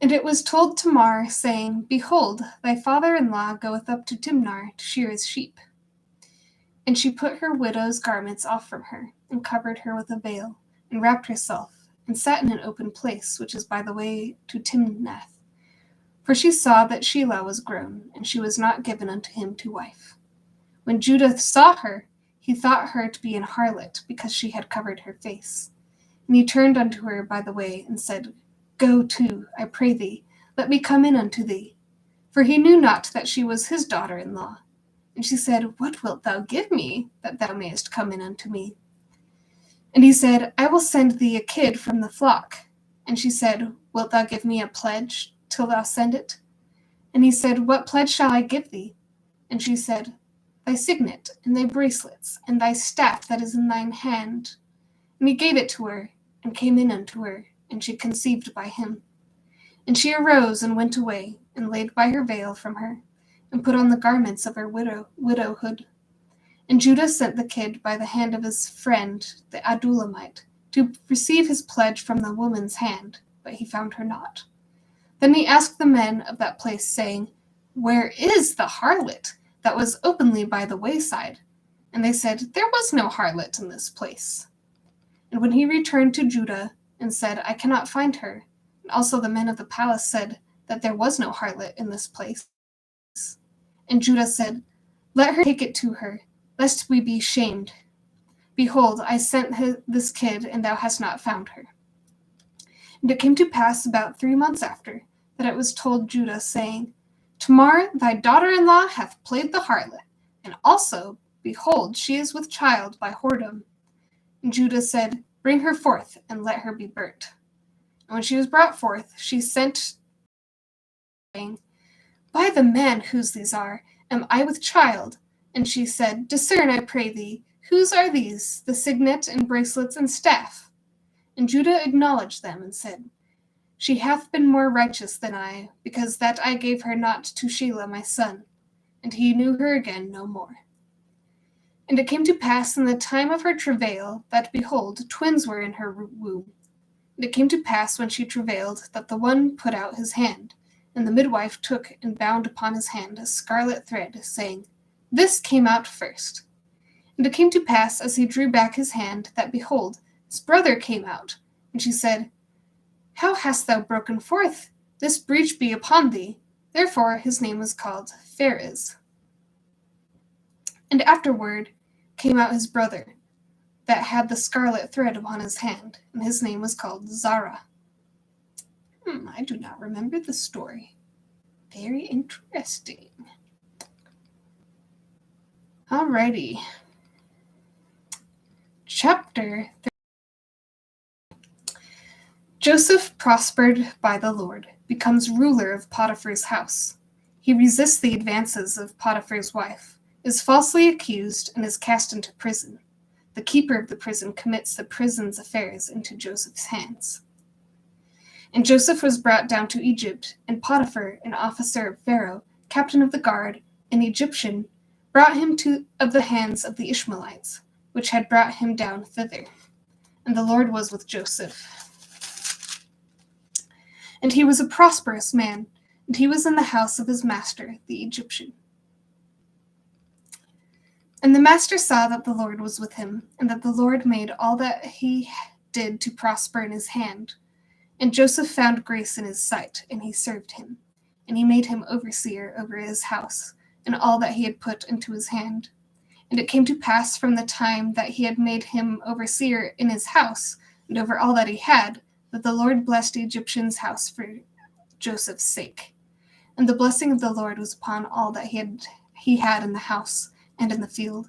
it was told Tamar, saying, Behold, thy father-in-law goeth up to Timnah to shear his sheep. And she put her widow's garments off from her, and covered her with a veil, and wrapped herself, and sat in an open place, which is by the way to Timnath. For she saw that Shelah was grown, and she was not given unto him to wife. When Judah saw her, he thought her to be an harlot, because she had covered her face. And he turned unto her by the way, and said, Go to, I pray thee, let me come in unto thee. For he knew not that she was his daughter-in-law. And she said, What wilt thou give me, that thou mayest come in unto me? And he said, I will send thee a kid from the flock. And she said, Wilt thou give me a pledge till thou send it? And he said, What pledge shall I give thee? And she said, Thy signet, and thy bracelets, and thy staff that is in thine hand. And he gave it to her, and came in unto her, and she conceived by him. And she arose and went away, and laid by her veil from her, and put on the garments of her widowhood. And Judah sent the kid by the hand of his friend, the Adullamite, to receive his pledge from the woman's hand, but he found her not. Then he asked the men of that place, saying, Where is the harlot that was openly by the wayside? And they said, There was no harlot in this place. And when he returned to Judah, and said, I cannot find her, and also the men of the palace said that there was no harlot in this place. And Judah said, Let her take it to her, lest we be shamed. Behold, I sent this kid, and thou hast not found her. And it came to pass about 3 months after, that it was told Judah, saying, Tamar, thy daughter-in-law, hath played the harlot, and also, behold, she is with child by whoredom. And Judah said, Bring her forth, and let her be burnt. And when she was brought forth, she sent, saying, By the man whose these are, am I with child? And she said, Discern, I pray thee, whose are these, the signet and bracelets and staff? And Judah acknowledged them, and said, She hath been more righteous than I, because that I gave her not to Shelah my son. And he knew her again no more. And it came to pass in the time of her travail, that, behold, twins were in her womb. And it came to pass when she travailed, that the one put out his hand, and the midwife took and bound upon his hand a scarlet thread, saying, This came out first. And it came to pass, as he drew back his hand, that, behold, his brother came out. And she said, How hast thou broken forth? This breach be upon thee. Therefore his name was called Pharez. And afterward came out his brother, that had the scarlet thread upon his hand, and his name was called Zara. I do not remember the story. Very interesting. Alrighty. Chapter 3. Joseph prospered by the Lord, becomes ruler of Potiphar's house. He resists the advances of Potiphar's wife, is falsely accused, and is cast into prison. The keeper of the prison commits the prison's affairs into Joseph's hands. And Joseph was brought down to Egypt, and Potiphar, an officer of Pharaoh, captain of the guard, an Egyptian, brought him of the hands of the Ishmaelites, which had brought him down thither. And the Lord was with Joseph. And he was a prosperous man, and he was in the house of his master, the Egyptian. And the master saw that the Lord was with him, and that the Lord made all that he did to prosper in his hand. And Joseph found grace in his sight, and he served him. And he made him overseer over his house, and all that he had put into his hand. And it came to pass from the time that he had made him overseer in his house, and over all that he had, that the Lord blessed the Egyptian's house for Joseph's sake. And the blessing of the Lord was upon all that he had in the house and in the field.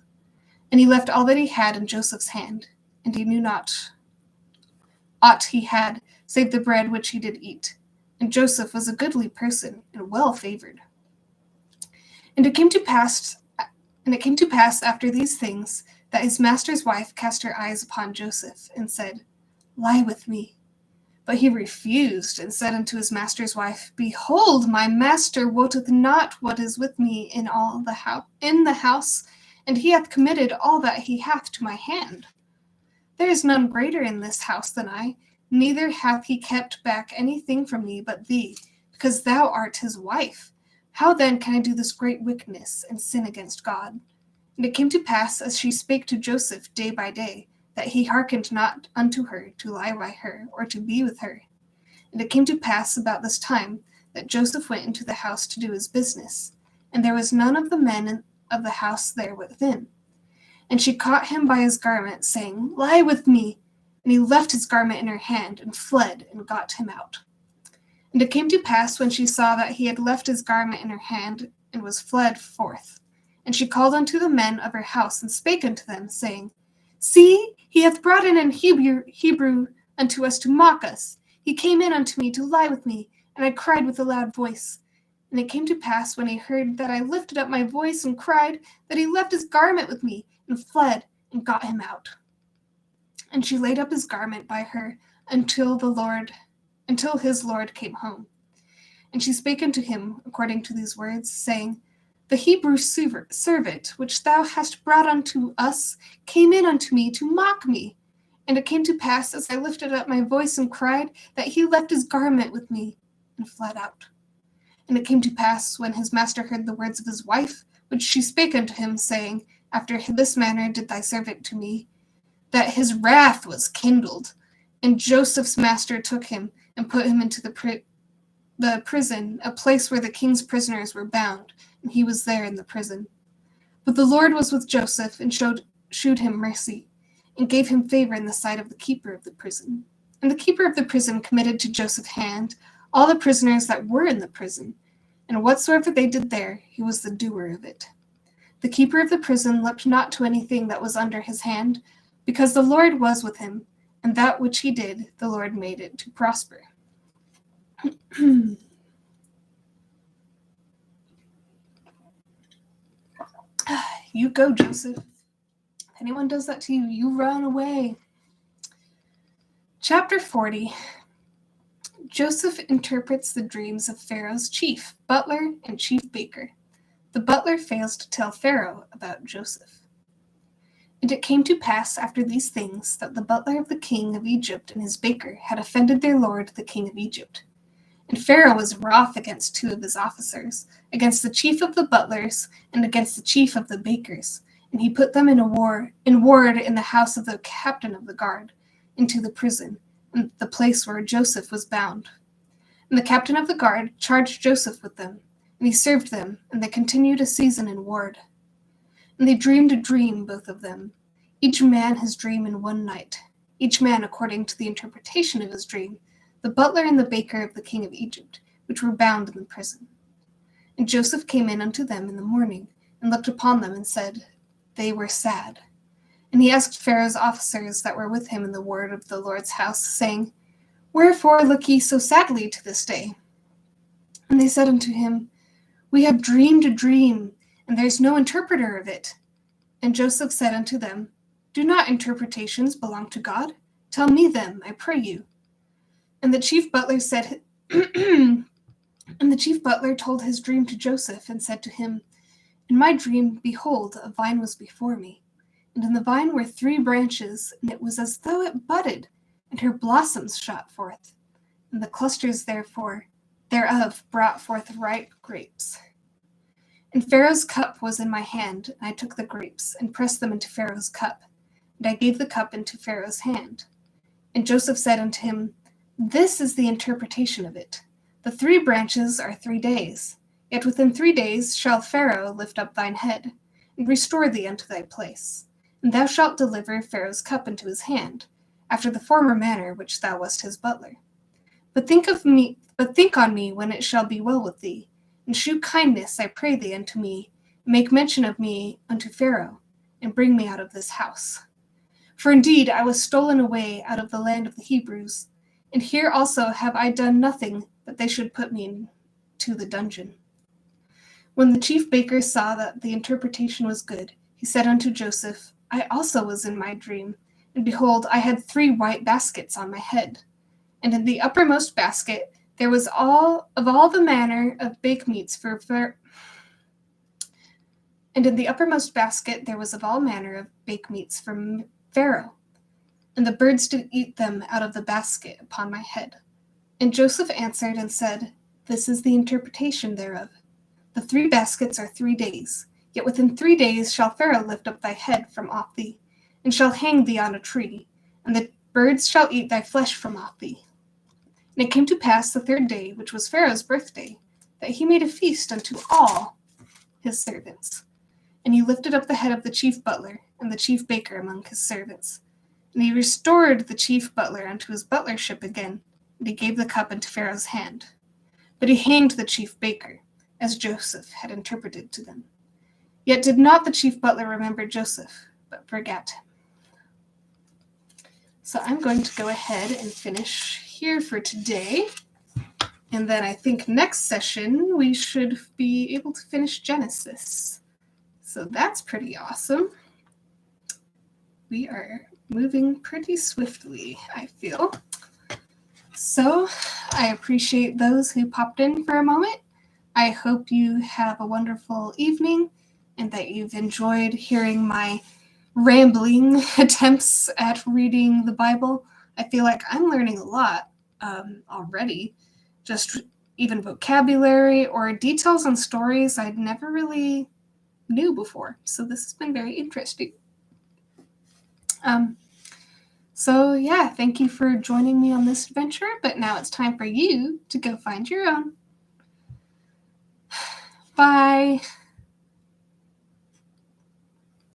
And he left all that he had in Joseph's hand, and he knew not aught he had, save the bread which he did eat. And Joseph was a goodly person, and well favored. And it came to pass after these things, that his master's wife cast her eyes upon Joseph, and said, Lie with me. But he refused, and said unto his master's wife, Behold, my master wotteth not what is with me in the house, and he hath committed all that he hath to my hand. There is none greater in this house than I, neither hath he kept back anything from me but thee, because thou art his wife. How then can I do this great wickedness, and sin against God? And it came to pass, as she spake to Joseph day by day, that he hearkened not unto her to lie by her, or to be with her. And it came to pass about this time that Joseph went into the house to do his business, and there was none of the men of the house there within. And she caught him by his garment, saying, Lie with me. And he left his garment in her hand, and fled, and got him out. And it came to pass, when she saw that he had left his garment in her hand, and was fled forth, and she called unto the men of her house, and spake unto them, saying, See, he hath brought in an Hebrew unto us to mock us. He came in unto me to lie with me, and I cried with a loud voice. And it came to pass, when he heard that I lifted up my voice and cried, that he left his garment with me, and fled, and got him out. And she laid up his garment by her until his Lord came home. And she spake unto him according to these words, saying, The Hebrew servant, which thou hast brought unto us, came in unto me to mock me. And it came to pass, as I lifted up my voice and cried, that he left his garment with me, and fled out. And it came to pass, when his master heard the words of his wife, which she spake unto him, saying, After this manner did thy servant to me, that his wrath was kindled. And Joseph's master took him, and put him into the prison, a place where the king's prisoners were bound, and he was there in the prison. But the Lord was with Joseph, and shewed him mercy, and gave him favor in the sight of the keeper of the prison. And the keeper of the prison committed to Joseph's hand all the prisoners that were in the prison, and whatsoever they did there, he was the doer of it. The keeper of the prison looked not to anything that was under his hand, because the Lord was with him, and that which he did, the Lord made it to prosper. You go, Joseph. If anyone does that to you, you run away. Chapter 40. Joseph interprets the dreams of Pharaoh's chief, butler, and chief baker. The butler fails to tell Pharaoh about Joseph. And it came to pass after these things that the butler of the king of Egypt and his baker had offended their lord the king of Egypt. And Pharaoh was wroth against two of his officers, against the chief of the butlers, and against the chief of the bakers. And he put them in ward in the house of the captain of the guard, into the prison, in the place where Joseph was bound. And the captain of the guard charged Joseph with them, and he served them, and they continued a season in ward. And they dreamed a dream, both of them, each man his dream in one night, each man according to the interpretation of his dream, the butler and the baker of the king of Egypt, which were bound in the prison. And Joseph came in unto them in the morning, and looked upon them, and said, They were sad. And he asked Pharaoh's officers that were with him in the ward of the Lord's house, saying, Wherefore look ye so sadly to this day? And they said unto him, We have dreamed a dream, and there is no interpreter of it. And Joseph said unto them, Do not interpretations belong to God? Tell me them, I pray you. And the chief butler said, And the chief butler told his dream to Joseph, and said to him, In my dream, behold, a vine was before me, and in the vine were 3 branches, and it was as though it budded, and her blossoms shot forth, and the clusters thereof brought forth ripe grapes. And Pharaoh's cup was in my hand, and I took the grapes, and pressed them into Pharaoh's cup, and I gave the cup into Pharaoh's hand. And Joseph said unto him, This is the interpretation of it. The 3 branches are 3 days. Yet within 3 days shall Pharaoh lift up thine head, and restore thee unto thy place. And thou shalt deliver Pharaoh's cup into his hand, after the former manner which thou wast his butler. But think on me when it shall be well with thee, and shew kindness, I pray thee, unto me, and make mention of me unto Pharaoh, and bring me out of this house. For indeed I was stolen away out of the land of the Hebrews, and here also have I done nothing that they should put me into the dungeon. When the chief baker saw that the interpretation was good, he said unto Joseph, I also was in my dream, and behold, I had 3 white baskets on my head. And in the uppermost basket there was all the manner of baked meats for And in the uppermost basket there was of all manner of baked meats for Pharaoh, and the birds did eat them out of the basket upon my head. And Joseph answered and said, This is the interpretation thereof. The 3 baskets are 3 days, yet within 3 days shall Pharaoh lift up thy head from off thee, and shall hang thee on a tree, and the birds shall eat thy flesh from off thee. And it came to pass the 3rd day, which was Pharaoh's birthday, that he made a feast unto all his servants. And he lifted up the head of the chief butler and the chief baker among his servants. And he restored the chief butler unto his butlership again, and he gave the cup into Pharaoh's hand. But he hanged the chief baker, as Joseph had interpreted to them. Yet did not the chief butler remember Joseph, but forgat him. So I'm going to go ahead and finish here for today. And then I think next session we should be able to finish Genesis. So that's pretty awesome. We are moving pretty swiftly, I feel. So I appreciate those who popped in for a moment. I hope you have a wonderful evening and that you've enjoyed hearing my rambling attempts at reading the Bible. I feel like I'm learning a lot already. Just even vocabulary or details on stories I'd never really knew before. So this has been very interesting. So yeah, thank you for joining me on this adventure, but now it's time for you to go find your own. Bye.